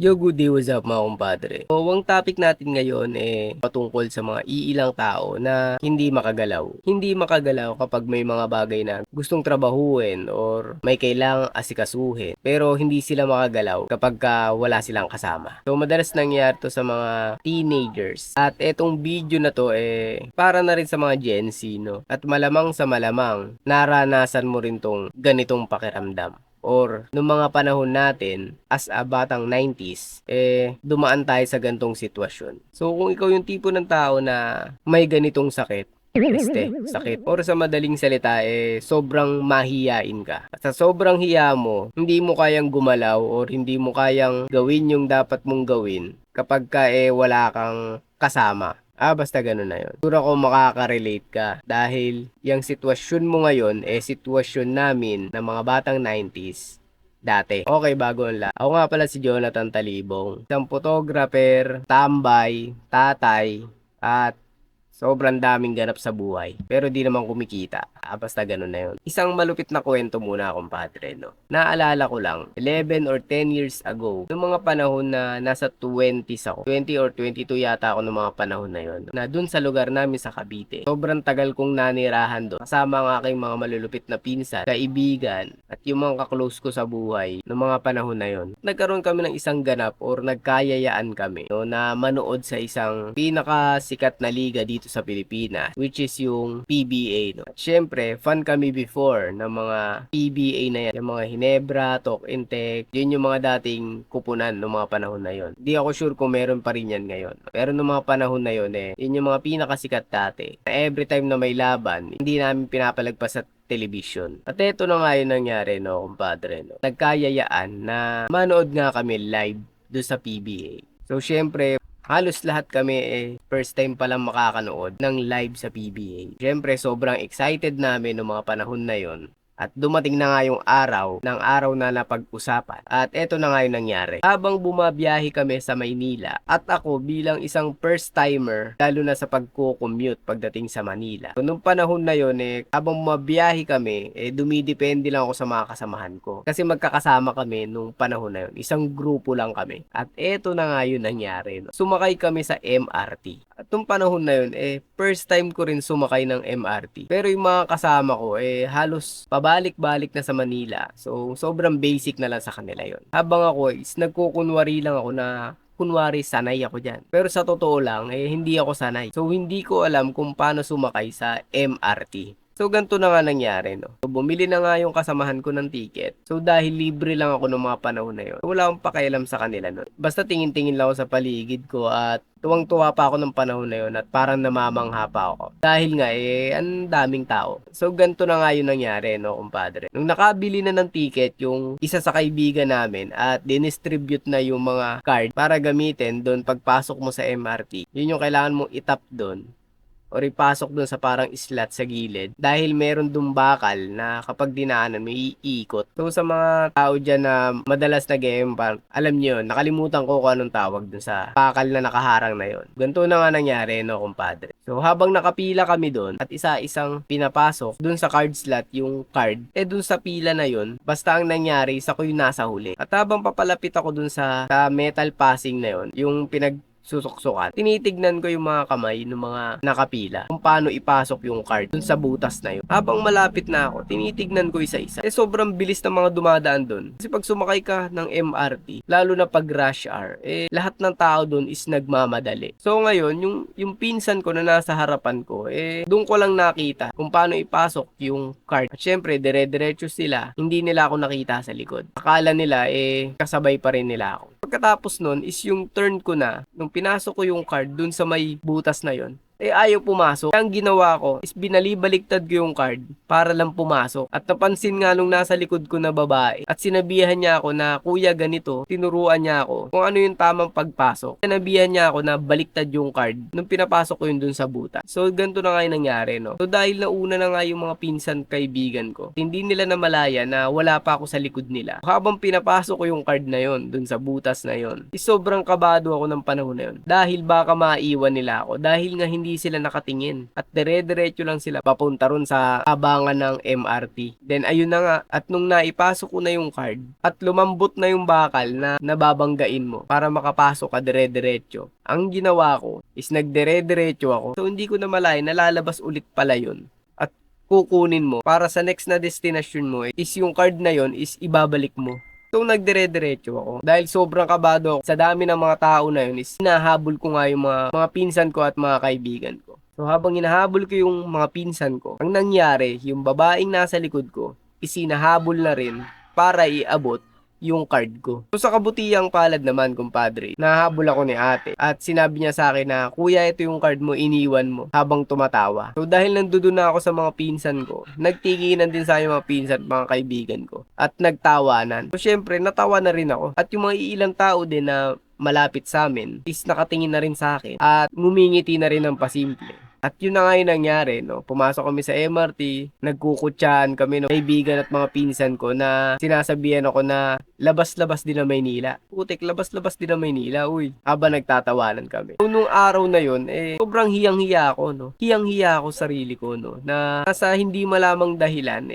Yo, good day, what's up mga kumpadre? So, ang topic natin ngayon patungkol sa mga iilang tao na hindi makagalaw. Hindi makagalaw kapag may mga bagay na gustong trabahuin or may kailangang asikasuhin. Pero hindi sila makagalaw kapag wala silang kasama. So, madalas nangyayari to sa mga teenagers. At etong video na to para na rin sa mga Gen Z, no? At malamang sa malamang, naranasan mo rin tong ganitong pakiramdam. Or nung mga panahon natin as a batang 90s, dumaan tayo sa gantong sitwasyon. So kung ikaw yung tipo ng tao na may ganitong sakit, sakit. Or sa madaling salita, sobrang mahiyain ka. At sa sobrang hiya mo, hindi mo kayang gumalaw or hindi mo kayang gawin yung dapat mong gawin kapag wala kang kasama. Basta ganun na yun. Siguro ako makaka-relate ka dahil yung sitwasyon mo ngayon sitwasyon namin ng mga batang 90s dati. Okay, bago ang lahat. Ako nga pala si Jonathan Talibong, isang photographer, tambay, tatay, at sobrang daming ganap sa buhay. Pero di naman kumikita. Basta ganun na yun. Isang malupit na kwento muna, kumpadre, no? Naalala ko lang, 11 or 10 years ago, noong mga panahon na nasa 20s ako, 20 or 22 yata ako noong mga panahon na yun, na dun sa lugar namin sa Cavite. Sobrang tagal kong nanirahan doon. Kasama ang aking mga malulupit na pinsan, kaibigan, at yung mga kaklose ko sa buhay noong mga panahon na yun. Nagkaroon kami ng isang ganap or nagkayayaan kami, no, na manood sa isang pinakasikat na liga dito sa Pilipinas, which is yung PBA, no? At syempre, fan kami before ng mga PBA na yan. Yung mga Hinebra, Talk Intake, yun yung mga dating kupunan ng mga panahon na yun. Di ako sure kung meron pa rin yan ngayon. Pero ng mga panahon na yun, yun yung mga pinakasikat dati. Na every time na may laban, hindi namin pinapalagpas sa television. At eto na nga yun nangyari, no, kumpadre, no? Nagkayayaan na manood nga kami live doon sa PBA. So, syempre, halos lahat kami first time palang makakanood ng live sa PBA. Siyempre, sobrang excited namin noong mga panahon na yon. At dumating na nga yung araw na napag-usapan. At eto na nga yung nangyari. Habang bumabiyahe kami sa Maynila, at ako bilang isang first timer, lalo na sa pagko-commute pagdating sa Manila. So, nung panahon na yon, habang bumabiyahe kami, dumidepende lang ako sa mga kasamahan ko. Kasi magkakasama kami nung panahon na yon. Isang grupo lang kami. At eto na nga yung nangyari. No? Sumakay kami sa MRT. At nung panahon na yun, first time ko rin sumakay ng MRT. Pero yung mga kasama ko, halos pabalik-balik na sa Manila. So, sobrang basic na lang sa kanila yon. Habang ako, nagkukunwari lang ako na kunwari sanay ako dyan. Pero sa totoo lang, hindi ako sanay. So, hindi ko alam kung paano sumakay sa MRT. So, ganito na nga nangyari, no? So, bumili na nga yung kasamahan ko ng ticket. So, dahil libre lang ako ng mga panahon na yun, wala akong pakialam sa kanila nun. Basta tingin-tingin lang ako sa paligid ko at tuwang-tuwa pa ako ng panahon na yun at parang namamangha pa ako. Dahil nga, ang daming tao. So, ganito na nga yung nangyari, no, kumpadre. Nung nakabili na ng ticket yung isa sa kaibigan namin at dinistribute na yung mga card para gamitin doon pagpasok mo sa MRT, yun yung kailangan mong itap doon o ipasok dun sa parang slot sa gilid dahil meron dun bakal na kapag dinaanan may iikot. So sa mga tao dyan na madalas nag-e-embark, alam nyo, nakalimutan ko kung anong tawag dun sa bakal na nakaharang na yon. Ganito na nga nangyari, no, kumpadre. So habang nakapila kami dun at isa-isang pinapasok dun sa card slot yung card, dun sa pila na yon, basta ang nangyari, isa ko yung nasa huli. At habang papalapit ako dun sa metal passing na yon, yung susuksukan, tinitignan ko yung mga kamay ng mga nakapila kung paano ipasok yung card dun sa butas na yun. Habang malapit na ako, tinitignan ko isa-isa. Sobrang bilis ng mga dumadaan dun. Kasi pag sumakay ka ng MRT, lalo na pag rush hour, lahat ng tao dun is nagmamadali. So ngayon, yung pinsan ko na nasa harapan ko, dun ko lang nakita kung paano ipasok yung card. At syempre, dire-diretso sila, hindi nila ako nakita sa likod. Akala nila, kasabay pa rin nila ako. Pagkatapos nun is yung turn ko na, nung pinasok ko yung card dun sa may butas na yon, ayaw pumasok. Ang ginawa ko is binalibaliktad ko yung card para lang pumasok. At napansin nga nung nasa likod ko na babae at sinabihan niya ako na, kuya ganito, tinuruan niya ako kung ano yung tamang pagpasok. Sinabihan niya ako na baliktad yung card nung pinapasok ko yun dun sa butas. So ganito na nga yung nangyari, no? So dahil nauna na nga yung mga pinsan kaibigan ko, hindi nila namalaya na wala pa ako sa likod nila. Habang pinapasok ko yung card na yon dun sa butas na yon, sobrang kabado ako ng panahon na yon. Dahil baka maiwan nila ako. Dahil nga hindi hindi sila nakatingin at dire-diretso lang sila papunta ron sa abangan ng MRT. Then ayun na nga, at nung naipasok ko na yung card at lumambot na yung bakal na nababanggain mo para makapasok ka dire-diretso, ang ginawa ko is nagdire-diretso ako. So hindi ko na malay, nalalabas ulit pala yun. At kukunin mo para sa next na destination mo is yung card na yon is ibabalik mo. So, nagdire-diretso ako. Dahil sobrang kabado ako sa dami ng mga tao na yun is hinahabol ko nga yung mga pinsan ko at mga kaibigan ko. So, habang hinahabol ko yung mga pinsan ko, ang nangyari, yung babaeng nasa likod ko is hinahabol na rin para iabot yung card ko. So sa kabutihang palad naman, kumpadre, nahabol ako ni ate at sinabi niya sa akin na, kuya, ito yung card mo, iniwan mo habang tumatawa. So dahil nandoon na ako sa mga pinsan ko, nagtinginan din sa akin mga pinsan at mga kaibigan ko at nagtawanan. So syempre, natawa na rin ako at yung mga ilang tao din na malapit sa amin is nakatingin na rin sa akin at ngumingiti na rin ng pasimple. At yun na nga yung nangyari, no? Pumasok kami sa MRT, nagkukutsaan kami ng kaibigan at mga pinsan ko na sinasabihan ako na labas-labas din ng Maynila. Putik, labas-labas din ng Maynila, uy. Habang nagtatawanan kami. So, nung araw na yun, sobrang hiyang-hiya ako, no? Hiyang-hiya ako sarili ko, no? Na sa hindi malamang dahilan,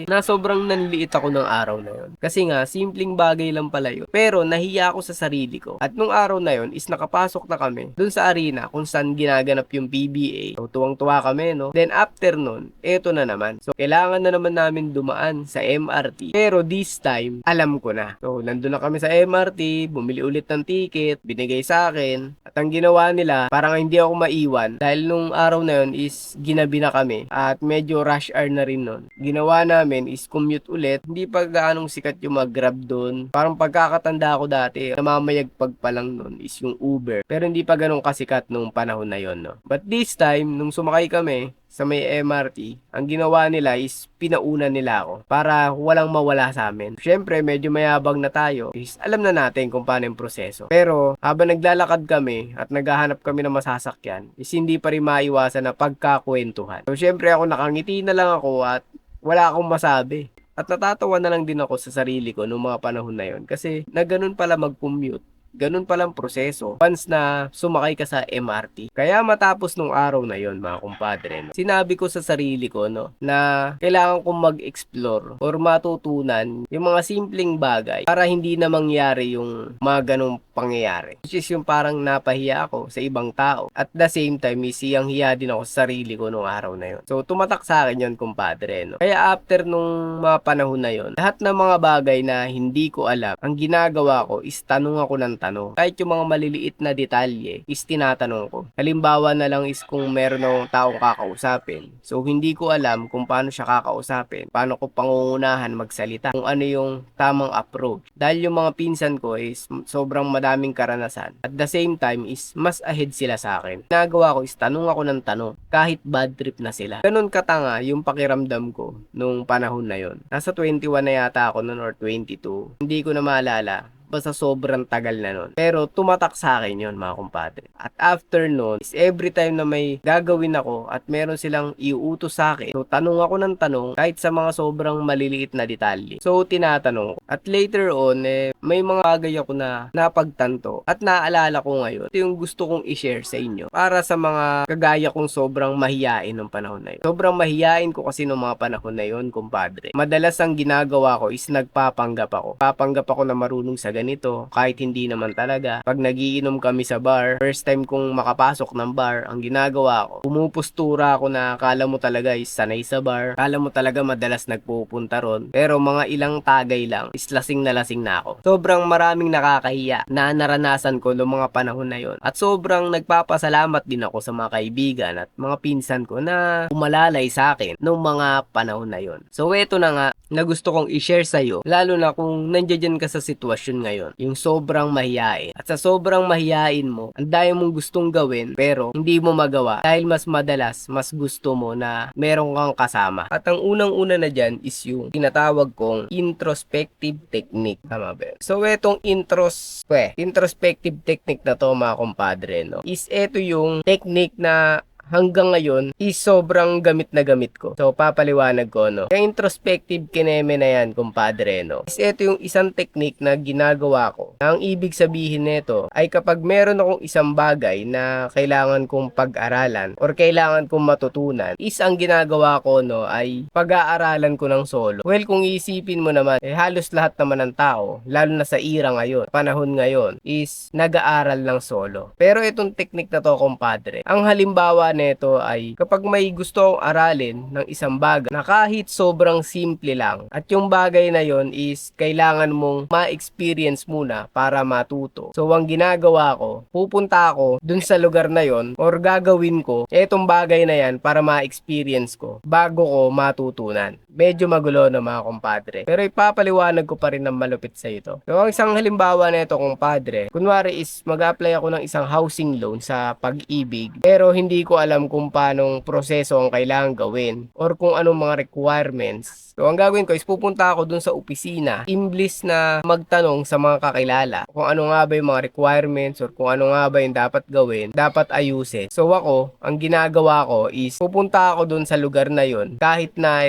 na sobrang nanliit ako ng araw na yun. Kasi nga, simpleng bagay lang pala yun. Pero nahiya ako sa sarili ko. At nung araw na yun, is nakapasok na kami dun sa arena kung saan ginaganap yung PBA. So, tuwang-tuwa kami, no? Then, after nun, eto na naman. So, kailangan na naman namin dumaan sa MRT. Pero this time, alam ko na. So, nandun na kami sa MRT, bumili ulit ng ticket, binigay sa akin. At ang ginawa nila, parang hindi ako maiwan. Dahil nung araw na yun is ginabi na kami. At medyo rush hour na rin nun. Ginawa namin is commute ulit. Hindi pa gaanong sikat yung mag-grab doon. Parang pagkakatanda ko dati, namamayagpag pa lang nun is yung Uber. Pero hindi pa ganong kasikat nung panahon na yon, no? But this time, nung sumakay kami sa may MRT, ang ginawa nila is pinauna nila ako para walang mawala sa amin. Siyempre, medyo mayabang na tayo. Is alam na natin kung paano yung proseso. Pero, habang naglalakad kami at naghahanap kami ng masasakyan, is hindi pa rin maiwasan na pagkakwentuhan. So, siyempre ako nakangiti na lang ako at wala akong masabi. At natatawa na lang din ako sa sarili ko noong mga panahon na yon kasi na ganun pala mag-commute. Ganun palang proseso once na sumakay ka sa MRT. Kaya matapos nung araw na yon, mga kumpadre, no, sinabi ko sa sarili ko, no, na kailangan kong mag-explore or matutunan yung mga simpleng bagay para hindi na mangyari yung mga ganung pangyayari. Which is yung parang napahiya ako sa ibang tao. At the same time, siyang hiya din ako sa sarili ko nung araw na yon. So, tumatak sa akin yon, kumpadre, no. Kaya after nung mga panahon na yon, lahat ng mga bagay na hindi ko alam, ang ginagawa ko is tanong ako ng tanong. Kahit yung mga maliliit na detalye is tinatanong ko. Halimbawa na lang is kung meron akong taong kakausapin. So hindi ko alam kung paano siya kakausapin. Paano ko pangungunahan magsalita. Kung ano yung tamang approach. Dahil yung mga pinsan ko is sobrang madaming karanasan. At the same time is mas ahead sila sa akin. Nagawa ko is tanong ako ng tanong. Kahit bad trip na sila. Ganun katanga yung pakiramdam ko nung panahon na yon. Nasa 21 na yata ako noon or 22. Hindi ko na maalala. Basta sobrang tagal na nun. Pero tumatak sa akin yon, mga kumpadre. At after nun, is every time na may gagawin ako at meron silang iuutos sa akin, so tanong ako ng tanong kahit sa mga sobrang maliliit na detalye. So tinatanong ko. At later on, may mga bagay ako na napagtanto at naalala ko ngayon. Ito yung gusto kong i-share sa inyo para sa mga kagaya kong sobrang mahiyain ng panahon na yun. Sobrang mahiyain ko kasi ng mga panahon na yun, kumpadre. Madalas ang ginagawa ko is nagpapanggap ako. Papanggap ako na marunong sa ganito, kahit hindi naman talaga. Pag nagiinom kami sa bar, first time kong makapasok ng bar, ang ginagawa ko, pumupustura ako na akala mo talaga is sanay sa bar, akala mo talaga madalas nagpupunta ron, pero mga ilang tagay lang, is lasing na ako. Sobrang maraming nakakahiya na naranasan ko noong mga panahon na yon. At sobrang nagpapasalamat din ako sa mga kaibigan at mga pinsan ko na umalalay sa akin noong mga panahon na yon. So eto na nga, na gusto kong i-share sa'yo, lalo na kung nandiyan ka sa sitwasyon ngayon, yung sobrang mahiyain. At sa sobrang mahiyain mo, ang dami mong gustong gawin, pero hindi mo magawa dahil mas madalas, mas gusto mo na meron kang kasama. At ang unang-una na dyan is yung tinatawag kong introspective technique. Tama ba? So, etong introspective technique na to, mga kumpadre, no, is eto yung technique na hanggang ngayon is sobrang gamit na gamit ko. So papaliwanag ko, no. Yung introspective kineme na yan, kumpadre, no. Is ito yung isang technique na ginagawa ko. Ang ibig sabihin nito ay kapag meron akong isang bagay na kailangan kong pag-aralan or kailangan kong matutunan, is ang ginagawa ko, no, ay pag-aaralan ko ng solo. Well, kung iisipin mo naman, halos lahat naman ng tao, lalo na sa era ngayon, panahon ngayon, is nag-aaral ng solo. Pero itong technique na to, kumpadre, ang halimbawa nito ay kapag may gusto akong aralin ng isang bagay na kahit sobrang simple lang at yung bagay na yon is kailangan mong ma-experience muna para matuto. So ang ginagawa ko, pupunta ako dun sa lugar na yon or gagawin ko etong bagay na yan para ma-experience ko bago ko matutunan. Medyo magulo na mga kumpadre. Pero ipapaliwanag ko pa rin ng malupit sa ito. So ang isang halimbawa nito, kumpadre, kunwari is mag-apply ako ng isang housing loan sa Pag-ibig, pero hindi ko alam kung paanong proseso ang kailangan gawin or kung anong mga requirements. So ang gagawin ko is pupunta ako dun sa opisina, imbis na magtanong sa mga kakilala kung ano nga ba yung mga requirements or kung ano nga ba yung dapat gawin, dapat ayusin. So ako, ang ginagawa ko is pupunta ako dun sa lugar na yon kahit na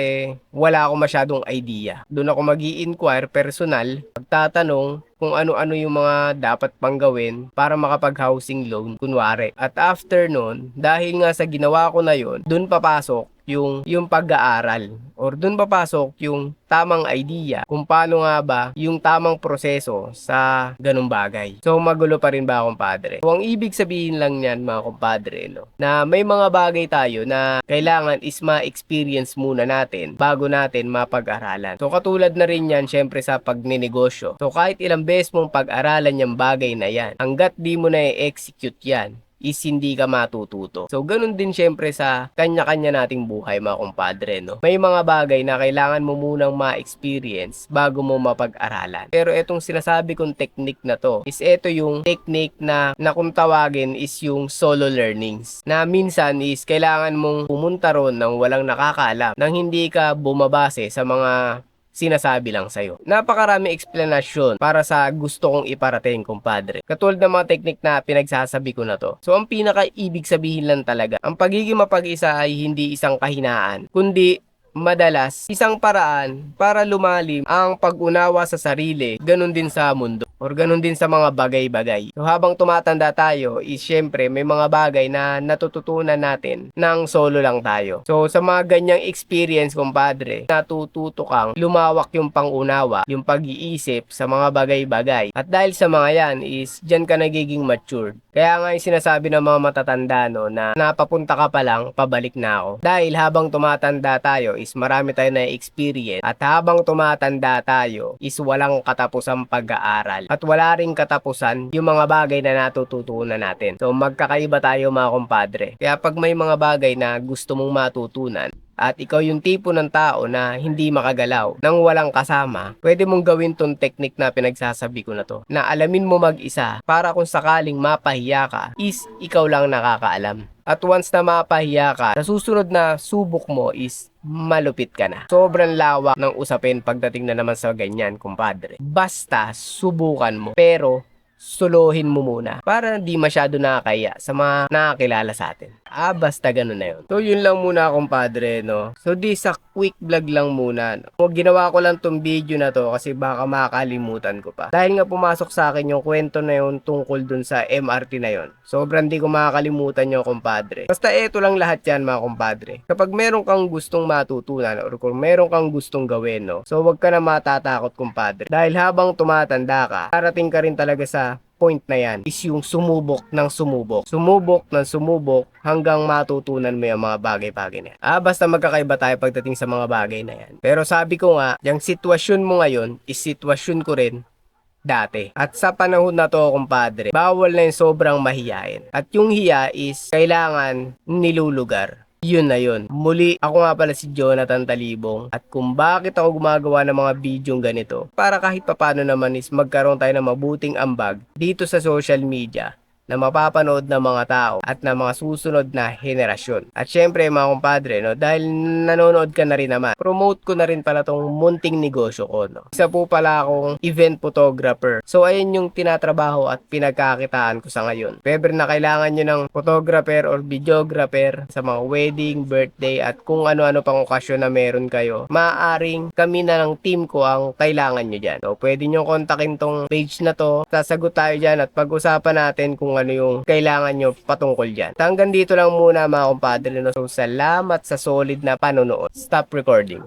wala ako masyadong idea. Doon ako mag-i-inquire personal, magtatanong kung ano-ano yung mga dapat pang gawin para makapag-housing loan, kunwari. At after nun, dahil nga sa ginawa ko na yon, doon papasok yung pag-aaral or doon papasok yung tamang idea kung paano nga ba yung tamang proseso sa ganung bagay. So magulo pa rin ba, kumpadre? So ang ibig sabihin lang niyan, mga kumpadre, no, na may mga bagay tayo na kailangan is ma-experience muna natin bago natin mapag-aralan. So katulad na rin yan syempre sa pagninegosyo. So kahit ilang beses mong pag-aralan yung bagay na yan, hanggat di mo na i-execute yan, is hindi ka matututo. So, ganun din syempre sa kanya-kanya nating buhay, mga kumpadre, no? May mga bagay na kailangan mo munang ma-experience bago mo mapag-aralan. Pero etong sinasabi kong technique na to, is ito yung technique na kung tawagin is yung solo learnings. Na minsan is kailangan mong pumunta ron ng walang nakakaalam, nang hindi ka bumabase sa mga sinasabi lang sa'yo. Napakarami explanation para sa gusto kong iparating, kumpadre. Katulad ng mga technique na pinagsasabi ko na to. So, ang pinaka-ibig sabihin lang talaga, ang pagiging mapag-isa ay hindi isang kahinaan, kundi madalas isang paraan para lumalim ang pag-unawa sa sarili, ganun din sa mundo or ganun din sa mga bagay-bagay. So habang tumatanda tayo is syempre may mga bagay na natututunan natin nang solo lang tayo. So sa mga ganyang experience, kumpadre, natututo kang lumawak yung pangunawa, yung pag-iisip sa mga bagay-bagay. At dahil sa mga yan is dyan ka nagiging matured. Kaya nga yung sinasabi ng mga matatanda, no, na napapunta ka pa lang, pabalik na ako. Dahil habang tumatanda tayo is marami tayo na experience at habang tumatanda tayo is walang katapusang pag-aaral at wala ring katapusan yung mga bagay na natututunan natin. So magkakaiba tayo, mga kumpadre. Kaya pag may mga bagay na gusto mong matutunan at ikaw yung tipo ng tao na hindi makagalaw nang walang kasama, pwede mong gawin tong technique na pinagsasabi ko na to, na alamin mo mag-isa para kung sakaling mapahiya ka is ikaw lang nakakaalam. At once na mapahiya ka, sa susunod na subok mo is malupit ka na. Sobrang lawak ng usapin pagdating na naman sa ganyan, kumpadre. Basta subukan mo, pero suluhin mo muna para di masyado nakakaya sa mga nakakilala sa atin. Basta ganun na yun. So yun lang muna, kumpadre, no. So this a quick vlog lang muna, no? Ginawa ko lang tong video na to kasi baka makakalimutan ko pa. Dahil nga pumasok sa akin yung kwento na yun tungkol dun sa MRT na yun. Sobrang di ko makakalimutan yung, kumpadre. Basta eto lang lahat yan, mga kumpadre. Kapag meron kang gustong matutunan or kung meron kang gustong gawin, no, so wag ka na matatakot, kumpadre. Dahil habang tumatanda ka, parating ka rin talaga sa point na yan is yung sumubok ng sumubok. Sumubok ng sumubok hanggang matutunan mo yung mga bagay-bagay na yan. Basta magkakaiba tayo pagdating sa mga bagay na yan. Pero sabi ko nga, yung sitwasyon mo ngayon is sitwasyon ko rin dati. At sa panahon na to, kumpadre, bawal na yung sobrang mahiyain. At yung hiya is kailangan nilulugar. Yun na yun. Muli, ako nga pala si Jonathan Talibong. At kung bakit ako gumagawa ng mga bidyong ganito, para kahit papano naman is magkaroon tayo ng mabuting ambag dito sa social media na mapapanood ng mga tao at ng mga susunod na henerasyon. At syempre mga kumpadre, no, dahil nanonood ka na rin naman, promote ko na rin pala tong munting negosyo ko. No. Isa po pala akong event photographer. So ayun yung tinatrabaho at pinagkakitaan ko sa ngayon. If ever na kailangan nyo ng photographer or videographer sa mga wedding, birthday at kung ano-ano pang okasyon na meron kayo, maaaring kami na ng team ko ang kailangan nyo dyan. So pwede nyo kontakin tong page na to, sasagot tayo dyan at pag-usapan natin kung ano yung kailangan nyo patungkol dyan. Hanggang dito lang muna mga kumpadre. No? So salamat sa solid na panonood. Stop recording.